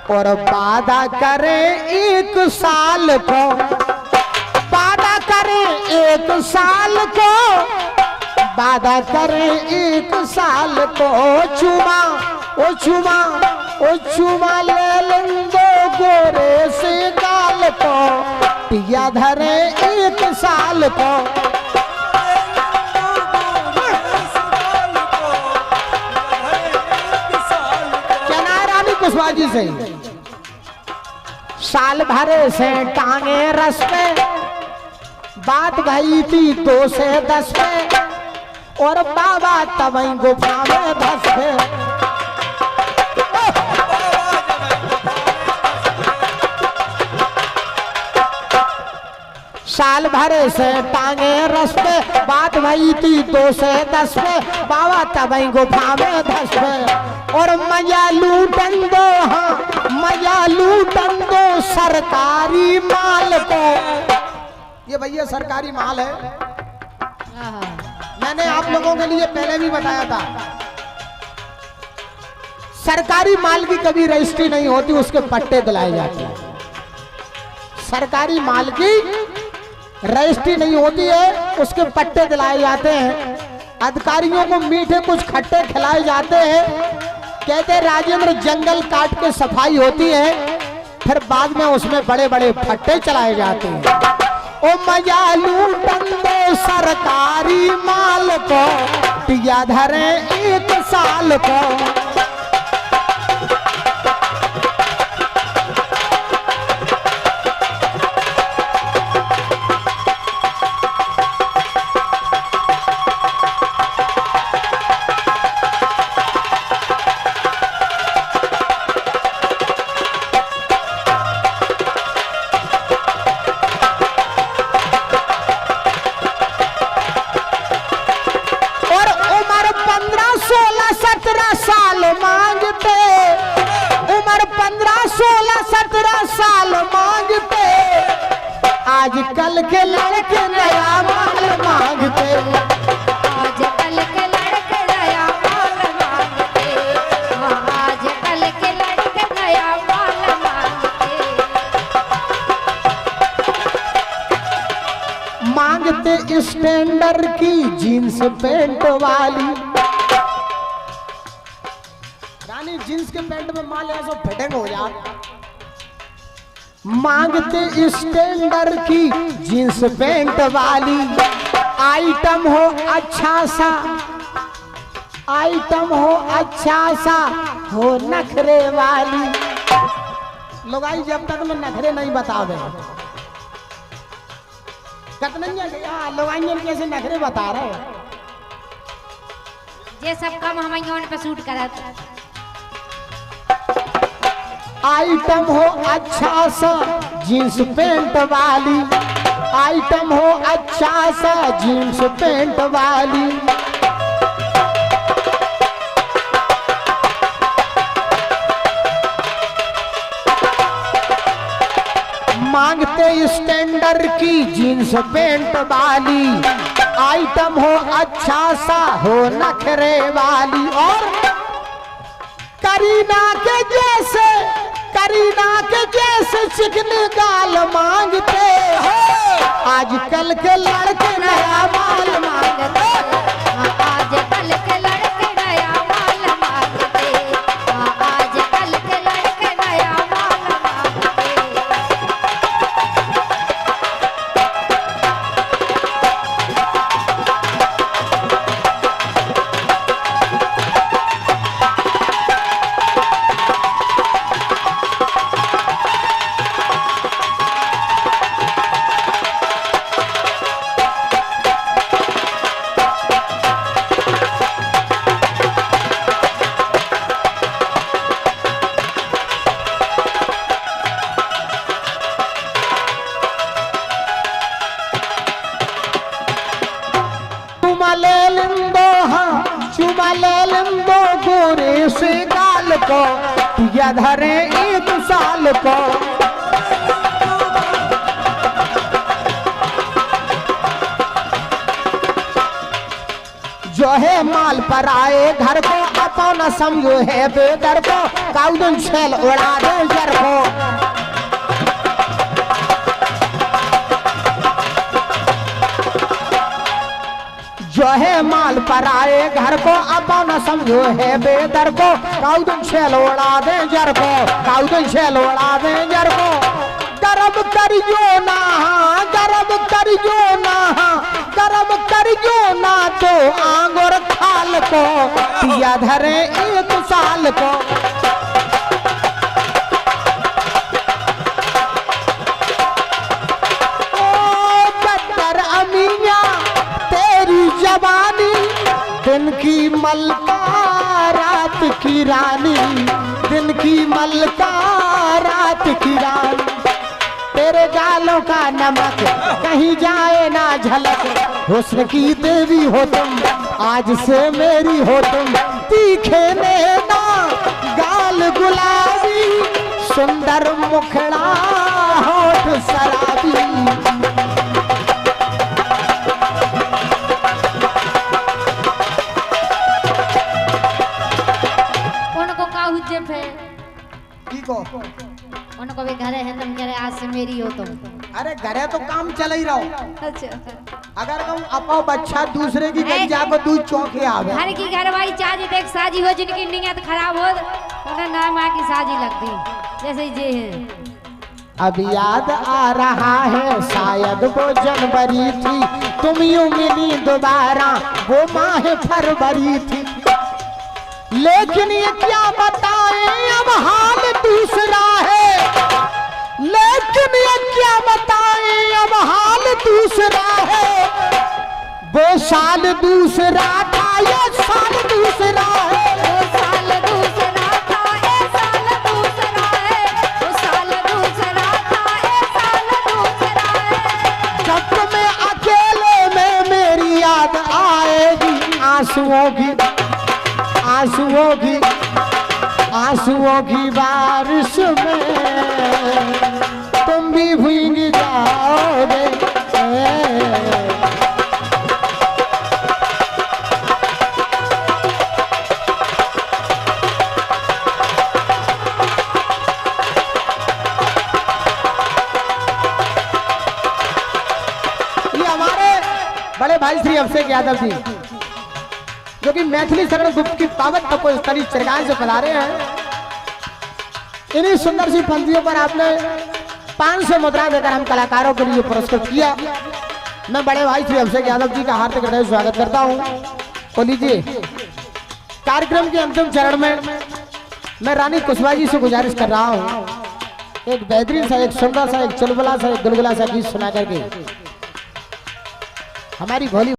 और वादा करे 1 साल को, वादा करे 1 साल को, वादा करे 1 साल को। चुमा ओ चुमा ओ चुमा ले लेंदो गोरे से गाल को, पिया धरे 1 साल को। क्या रानी कुशवाहा से साल भरे से टांगे रस पे, बात गई थी 2 से 10 पे, और बाबा तबई गुफा में धस पे। साल भरे से टांगे रस पे, बात भई थी 2 से 10 पे, बाबा तबई गुफा में धस पे। और मजा लूटन दो, हाँ मजा लूटन दो सरकारी माल को। ये भैया सरकारी माल है, मैंने आप लोगों के लिए पहले भी बताया था। सरकारी माल की कभी रजिस्ट्री नहीं होती, उसके पट्टे दिलाए जाते हैं। सरकारी माल की रजिस्ट्री नहीं होती है, उसके पट्टे दिलाए जाते हैं। अधिकारियों को मीठे कुछ खट्टे खिलाए जाते हैं। कहते राजेंद्र जंगल काट के सफाई होती है, फिर बाद में उसमें बड़े बड़े फट्टे चलाए जाते हैं। ओ मजा लूटन दो सरकारी माल को, पिया धरे 1 साल को। आजकल के लड़के नया माल मांगते, आजकल के लड़के नया माल मांगते, आजकल के लड़के नया माल मांगते। मांगते स्टैंडर्ड की जीन्स पैंट वाली। रानी जीन्स के पैंट में माल ऐसा फिटिंग हो जाए। मांगते स्टैंडर्ड की जींस पैंट वाली, आइटम हो अच्छा सा, आइटम हो अच्छा सा, हो नखरे वाली। लोगाई जब तक मैं नखरे नहीं बतावे लोगाई कैसे नखरे बता रहे हैं। ये सब काम हमारे पे सूट करत। आइटम हो अच्छा सा जींस पैंट वाली, आइटम हो अच्छा सा जींस पैंट वाली। मांगते स्टैंडर्ड की जींस पैंट वाली, आइटम हो अच्छा सा, हो नखरे वाली। और करीना के जैसे, करीना के जैसे चिकने गाल मांगते हो। आजकल के लड़के नया माल मांगते, आजकल के लड़के नया माल मांगते, आजकल के लड़के नया माल मांगते। चुमा ले लेंदो गोरे से गाल को, पिया धरे 1 साल को। जो जो है माल पर आए घर को अपन समझो है बेदर को काउदन छेल उड़ा दे जर को। जो है माल पर आए घर को अपन समझो है बेदर को काउदन छेल उड़ा दे जर को काउदन छेल उड़ा दे जर को। गरम करियो ना गरम करियो ना गरम करियो ना तो आंगुर खाल को पिया धरे 1 साल को। ओ बदर अमिया तेरी जवानी दिन की मलका रात की रानी दिन की मलका रात की रानी। तेरे गालों का नमक कहीं जाए ना झलक हुस्न की देवी हो तुम आज से मेरी हो तुम। तीखे नैना गाल गुलाबी सुंदर मुखड़ा होठ शराबी। उनको का हुज्जत है को उनको भी घरे है तुम करे आज से मेरी हो तुम। अरे घरे तो काम चल ही रहो। अच्छा अगर हम अपो बच्चा दूसरे की गंजा को दूध चौके आवे घर की घरवाली चाची देख साजी हो जिनकी नीयत खराब हो उन्हें ना माँ की साजी लगती जैसे ये है। अब याद आ रहा है शायद वो जनवरी थी तुम यूं मिली दोबारा वो माह फरवरी थी। लेकिन ये क्या बताएं अब हाल दूसरा है लेकिन ये क्या बताएं अब हाल दूसरा है। वो साल दूसरा था ये साल दूसरा है। वो साल दूसरा था ये साल दूसरा है। वो साल दूसरा था ये साल दूसरा है। जब तुम्हें अकेले में मेरी याद आएगी आंसुओं की आंसुओं की बारिश में तुम भी भीग जाओगे। ये हमारे बड़े भाई श्री अभिषेक यादव जी जो कि मैथिली शरण गुप्त की पावन को इस तरीके सरकार से पधारे हैं। इन्हीं सुंदर सी पंक्तियों पर आपने 500 मुद्रा देकर हम कलाकारों के लिए पुरस्कृत किया। मैं बड़े भाई श्री अभिषेक यादव जी का हार्दिक हृदय स्वागत करता हूं। तो लीजिए कार्यक्रम के अंतिम चरण में मैं रानी कुशवाहा जी से गुजारिश कर रहा हूं एक बेहतरीन सा एक सुंदर सा एक चुलबुला सा एक गुलगुला सा गीत सुना करके हमारी भोली